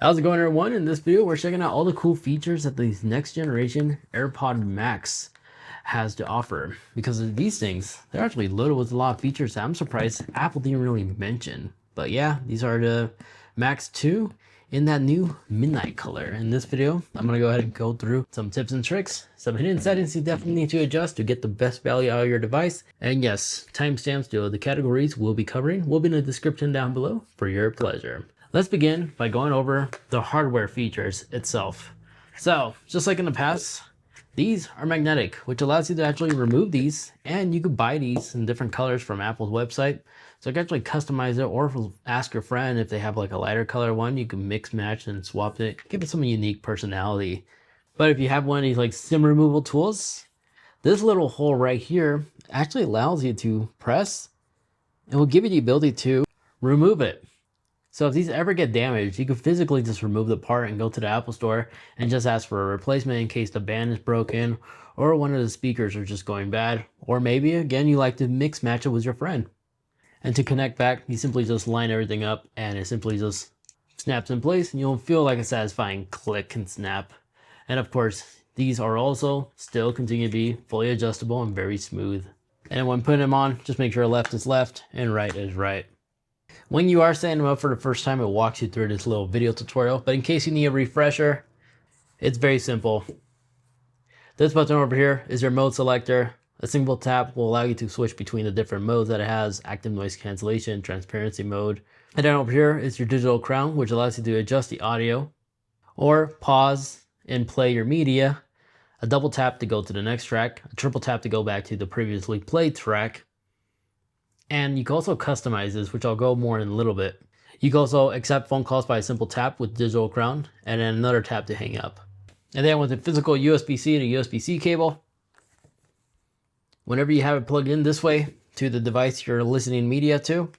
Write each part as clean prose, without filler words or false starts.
How's it going, everyone? In this video, we're checking out all the cool features that these next generation AirPod Max has to offer. Because of these things, they're actually loaded with a lot of features that I'm surprised Apple didn't really mention. But yeah, these are the Max 2 in that new midnight color. In this video, I'm going to go ahead and go through some tips and tricks, some hidden settings you definitely need to adjust to get the best value out of your device. And yes, timestamps to the categories we'll be covering will be in the description down below for your pleasure. Let's begin by going over the hardware features itself. So, just like in the past, these are magnetic, which allows you to actually remove these, and you could buy these in different colors from Apple's website. So you can actually customize it, or ask your friend if they have like a lighter color one, you can mix match and swap it, give it some unique personality. But if you have one of these like SIM removal tools, this little hole right here actually allows you to press and will give you the ability to remove it. So if these ever get damaged, you can physically just remove the part and go to the Apple store and just ask for a replacement in case the band is broken or one of the speakers are just going bad. Or maybe again, you like to mix match it with your friend. And to connect back, you simply just line everything up and it simply just snaps in place and you'll feel like a satisfying click and snap. And of course, these are also still continue to be fully adjustable and very smooth. And when putting them on, just make sure left is left and right is right. When you are setting them up for the first time, it walks you through this little video tutorial, but in case you need a refresher, it's very simple. This button over here is your mode selector. A single tap will allow you to switch between the different modes that it has: active noise cancellation, transparency mode. And then over here is your digital crown, which allows you to adjust the audio or pause and play your media. A double tap to go to the next track, a triple tap to go back to the previously played track. And you can also customize this, which I'll go more in a little bit. You can also accept phone calls by a simple tap with digital crown and then another tap to hang up. And then with the physical USB-C and a USB-C cable, whenever you have it plugged in this way to the device you're listening media to,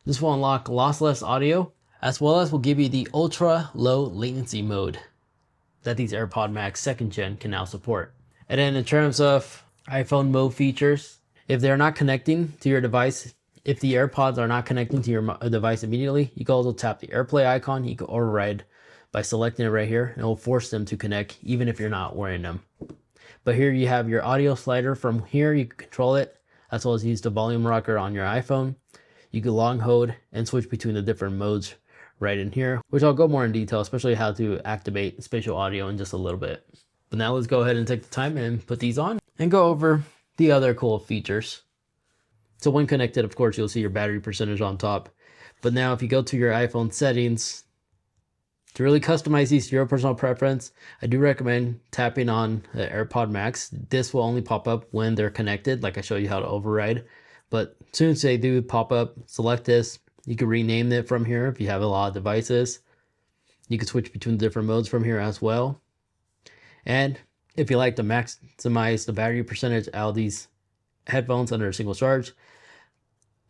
this will unlock lossless audio, as well as will give you the ultra low latency mode that these AirPod Max 2nd Gen can now support. And then in terms of iPhone mode features, if they're not connecting to your device, if the AirPods are not connecting to your device immediately, you can also tap the AirPlay icon. You can override by selecting it right here, and it will force them to connect even if you're not wearing them. But here you have your audio slider. From here, you can control it, as well as use the volume rocker on your iPhone. You can long hold and switch between the different modes right in here, which I'll go more in detail, especially how to activate spatial audio in just a little bit. But now let's go ahead and take the time and put these on and go over the other cool features. So when connected, of course, you'll see your battery percentage on top. But now if you go to your iPhone settings, to really customize these to your personal preference, I do recommend tapping on the AirPod Max. This will only pop up when they're connected, like I show you how to override. But as soon as they do pop up, select this. You can rename it from here if you have a lot of devices. You can switch between different modes from here as well. And if you like to maximize the battery percentage out of these headphones under a single charge,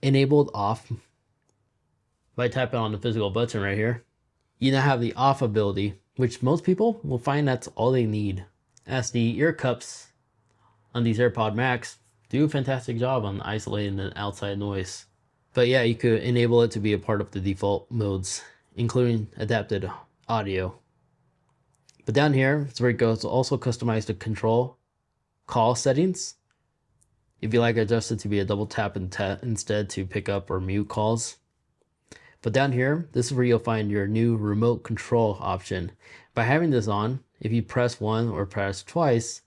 enabled off by tapping on the physical button right here. You now have the off ability, which most people will find that's all they need, as the ear cups on these AirPod Max do a fantastic job on isolating the outside noise. But yeah, you could enable it to be a part of the default modes, including adapted audio. But down here, it's where it goes to also customize the control call settings. If you like, adjust it to be a double tap instead to pick up or mute calls. But down here, this is where you'll find your new remote control option. By having this on, if you press one or press twice,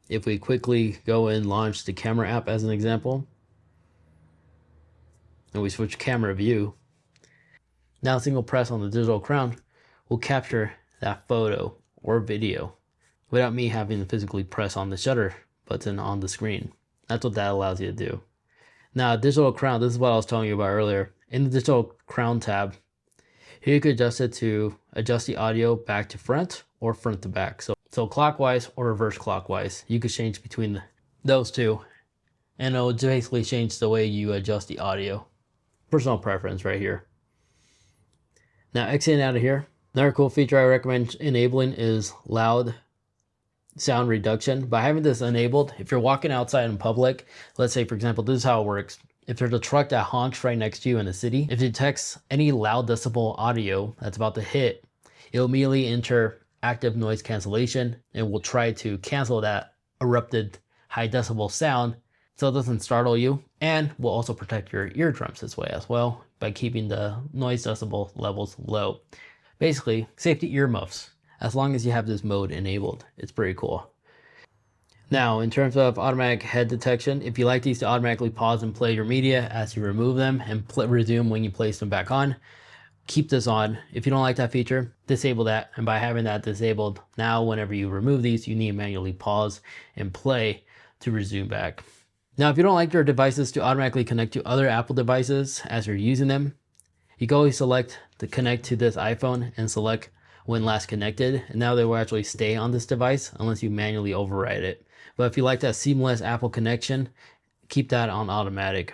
if we quickly go and launch the camera app as an example, and we switch camera view, now a single press on the digital crown will capture that photo or video without me having to physically press on the shutter button on the screen. That's what that allows you to do. Now, digital crown, this is what I was telling you about earlier. In the digital crown tab, here you could adjust it to adjust the audio back to front or front to back. So clockwise or reverse clockwise. You could change between those two, and it'll basically change the way you adjust the audio. Personal preference right here. Now, exiting out of here, another cool feature I recommend enabling is loud sound reduction. By having this enabled, if you're walking outside in public, let's say, for example, this is how it works. if there's a truck that honks right next to you in the city, if it detects any loud decibel audio that's about to hit, it'll immediately enter active noise cancellation and will try to cancel that erupted high decibel sound so it doesn't startle you, and will also protect your eardrums this way as well by keeping the noise decibel levels low. Basically, safety earmuffs, as long as you have this mode enabled. It's pretty cool. Now, in terms of automatic head detection, if you like these to automatically pause and play your media as you remove them and resume when you place them back on, keep this on. If you don't like that feature, disable that. And by having that disabled, now whenever you remove these, you need to manually pause and play to resume back. Now, if you don't like your devices to automatically connect to other Apple devices as you're using them, you can always select to connect to this iPhone and select when last connected. And now they will actually stay on this device unless you manually override it. But if you like that seamless Apple connection, keep that on automatic.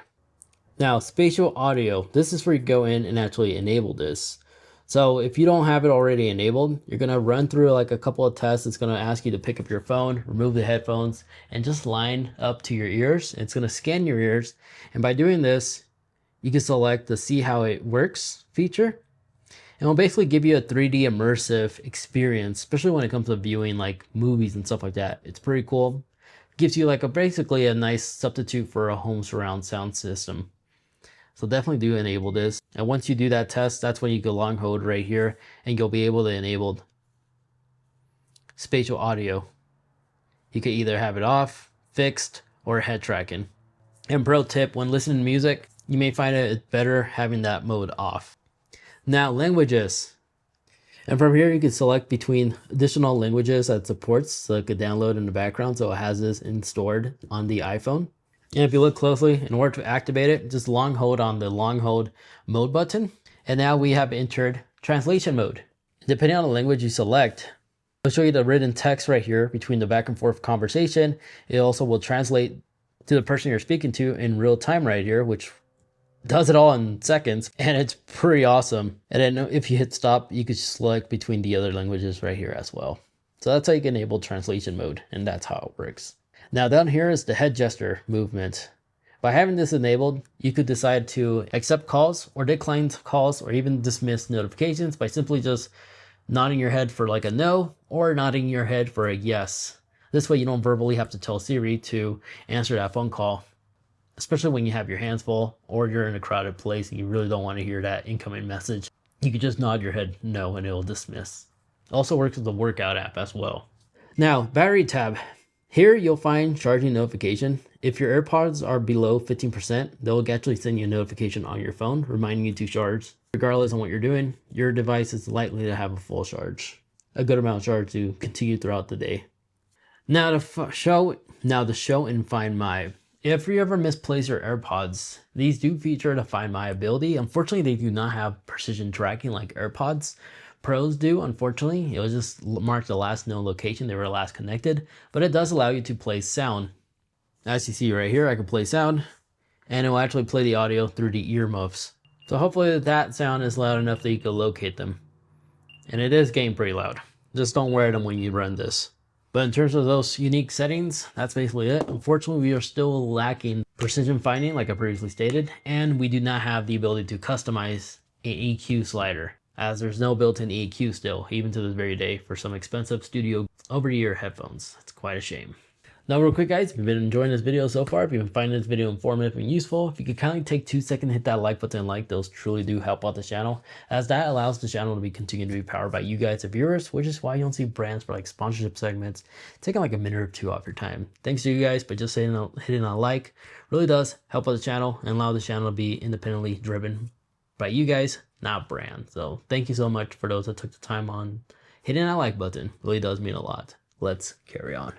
Now, spatial audio, this is where you go in and actually enable this. So if you don't have it already enabled, you're going to run through like a couple of tests. It's going to ask you to pick up your phone, remove the headphones, and just line up to your ears. It's going to scan your ears. And by doing this, you can select the see how it works feature. And will basically give you a 3D immersive experience, especially when it comes to viewing like movies and stuff like that. It's pretty cool. Gives you like basically a nice substitute for a home surround sound system. So definitely do enable this. And once you do that test, that's when you can long hold right here and you'll be able to enable spatial audio. You can either have it off, fixed, or head tracking. And pro tip, when listening to music, you may find it better having that mode off. Now, languages. And from here, you can select between additional languages that supports, so it could download in the background, so it has this stored on the iPhone. And if you look closely, in order to activate it, just long hold on the long hold mode button. And now we have entered translation mode. Depending on the language you select, it'll show you the written text right here between the back and forth conversation. It also will translate to the person you're speaking to in real time right here, which does it all in seconds, and it's pretty awesome. And then if you hit stop, you could select between the other languages right here as well. So that's how you can enable translation mode, and that's how it works. Now down here is the head gesture movement. By having this enabled, you could decide to accept calls or decline calls or even dismiss notifications by simply just nodding your head for like a no or nodding your head for a yes. This way you don't verbally have to tell Siri to answer that phone call, especially when you have your hands full or you're in a crowded place and you really don't want to hear that incoming message. You can just nod your head no and it'll dismiss. Also works with the Workout app as well. Now, battery tab. Here you'll find charging notification. If your AirPods are below 15%, they'll actually send you a notification on your phone reminding you to charge. Regardless of what you're doing, your device is likely to have a full charge, a good amount of charge to continue throughout the day. Now the show and Find My. If you ever misplace your AirPods, these do feature the Find My ability. Unfortunately, they do not have precision tracking like AirPods Pros do. Unfortunately, it was just marked the last known location they were last connected, but it does allow you to play sound. As you see right here, I can play sound, and it will actually play the audio through the earmuffs. So hopefully that sound is loud enough that you can locate them. And it is getting pretty loud. Just don't wear them when you run this. But in terms of those unique settings, that's basically it. Unfortunately, we are still lacking precision finding, like I previously stated, and we do not have the ability to customize an EQ slider, as there's no built-in EQ still, even to this very day, for some expensive studio over-the-ear headphones. It's quite a shame. Now real quick guys, if you've been enjoying this video so far, if you've been finding this video informative and useful, if you could kindly take 2 seconds to hit that like button and like, those truly do help out the channel, as that allows the channel to be continued to be powered by you guys, the viewers, which is why you don't see brands for like sponsorship segments taking like a minute or two off your time. Thanks to you guys, but just hitting a like really does help out the channel and allow the channel to be independently driven by you guys, not brand. So thank you so much for those that took the time on hitting that like button. It really does mean a lot. Let's carry on.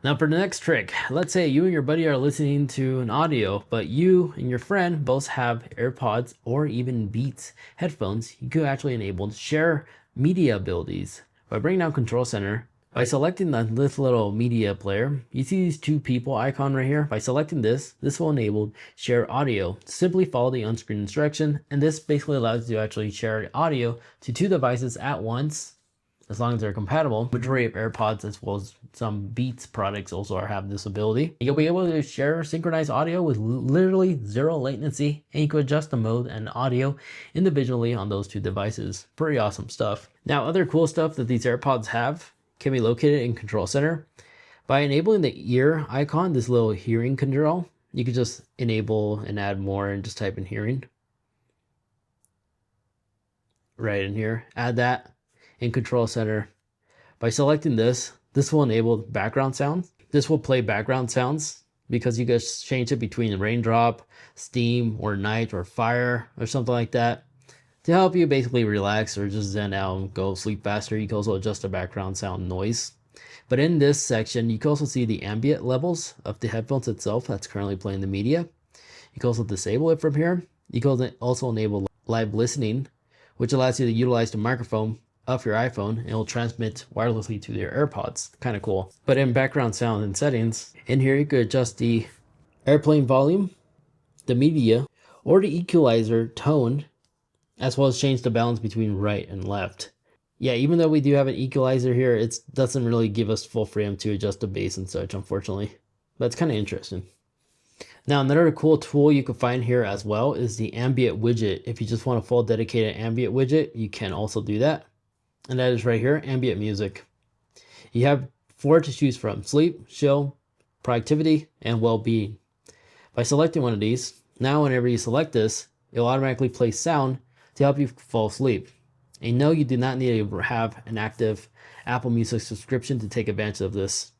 Now for the next trick, let's say you and your buddy are listening to an audio, but you and your friend both have AirPods or even Beats headphones. You could actually enable share media abilities by bringing down Control Center. By selecting this little media player, you see these 2 people icon right here. By selecting this will enable share audio. Simply follow the on-screen instruction, and this basically allows you to actually share audio to 2 devices at once as long as they're compatible. Majority of AirPods as well as some Beats products also have this ability. You'll be able to share synchronized audio with literally zero latency, and you can adjust the mode and audio individually on those two devices. Pretty awesome stuff. Now, other cool stuff that these AirPods have can be located in Control Center. By enabling the ear icon, this little hearing control, you can just enable and add more and just type in hearing. Right in here, add that in Control Center. By selecting this will enable background sound. This will play background sounds because you guys change it between raindrop, steam, or night, or fire, or something like that. To help you basically relax or just zen out and go sleep faster, you can also adjust the background sound noise. But in this section, you can also see the ambient levels of the headphones itself that's currently playing the media. You can also disable it from here. You can also enable live listening, which allows you to utilize the microphone of your iPhone and it will transmit wirelessly to your AirPods. Kind of cool. But in background sound and settings, in here you could adjust the airplane volume, the media, or the equalizer tone, as well as change the balance between right and left. Yeah, even though we do have an equalizer here, it doesn't really give us full freedom to adjust the bass and such, unfortunately. But it's kind of interesting. Now, another cool tool you can find here as well is the ambient widget. If you just want a full dedicated ambient widget, you can also do that. And that is right here, ambient music. You have 4 to choose from: sleep, chill, productivity, and well-being. By selecting one of these, now whenever you select this, it will automatically play sound to help you fall asleep. And no, you do not need to have an active Apple Music subscription to take advantage of this.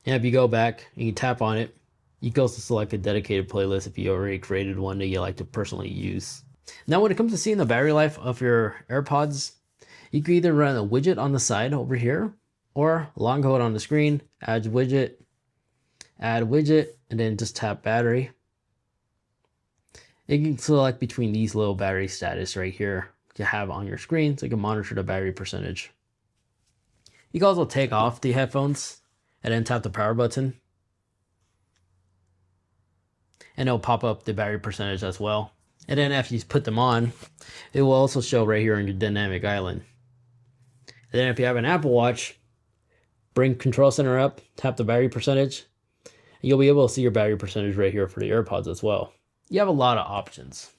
And if you go back and you tap on it, you can also select a dedicated playlist if you already created one that you like to personally use. Now, when it comes to seeing the battery life of your AirPods, you can either run a widget on the side over here, or long hold on the screen, add widget, and then just tap battery. You can select between these little battery status right here to have on your screen so you can monitor the battery percentage. You can also take off the headphones and then tap the power button, and it'll pop up the battery percentage as well. And then after you put them on, it will also show right here on your dynamic island. And then if you have an Apple Watch, bring Control Center up, tap the battery percentage, and you'll be able to see your battery percentage right here for the AirPods as well. You have a lot of options.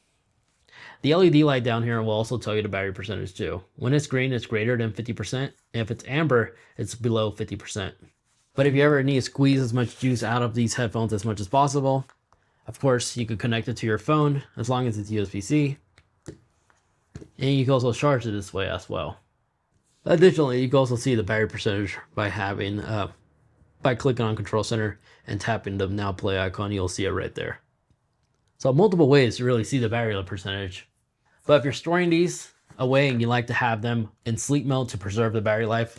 The LED light down here will also tell you the battery percentage too. When it's green, it's greater than 50%. And if it's amber, it's below 50%. But if you ever need to squeeze as much juice out of these headphones as much as possible, of course, you could connect it to your phone as long as it's USB-C. And you can also charge it this way as well. Additionally, you can also see the battery percentage by clicking on Control Center and tapping the Now Play icon. You'll see it right there. So multiple ways to really see the battery percentage. But if you're storing these away and you like to have them in sleep mode to preserve the battery life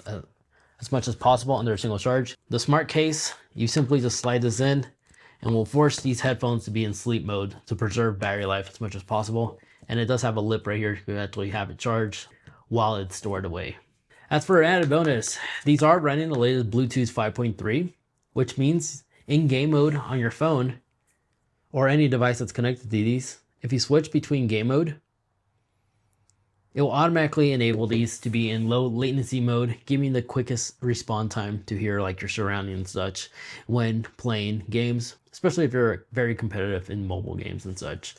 as much as possible under a single charge, the smart case, you simply just slide this in and will force these headphones to be in sleep mode to preserve battery life as much as possible. And it does have a lip right here. You can actually have it charged while it's stored away. As for an added bonus, these are running the latest Bluetooth 5.3, which means in game mode on your phone or any device that's connected to these, if you switch between game mode, it will automatically enable these to be in low latency mode, giving the quickest response time to hear like your surroundings and such when playing games, especially if you're very competitive in mobile games and such.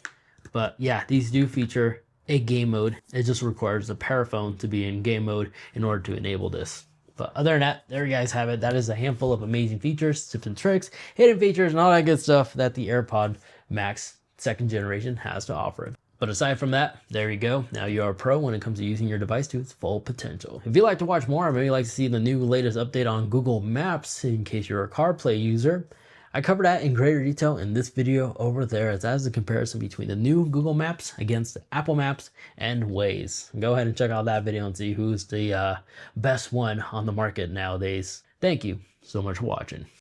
But yeah, these do feature a game mode. It just requires a pair phone to be in game mode in order to enable this. But other than that, there you guys have it. That is a handful of amazing features, tips and tricks, hidden features, and all that good stuff that the AirPod Max 2nd generation has to offer. But aside from that, there you go. Now you are a pro when it comes to using your device to its full potential. If you'd like to watch more, or maybe like to see the new latest update on Google Maps, in case you're a CarPlay user, I cover that in greater detail in this video over there, as that is a comparison between the new Google Maps against Apple Maps and Waze. Go ahead and check out that video and see who's the best one on the market nowadays. Thank you so much for watching.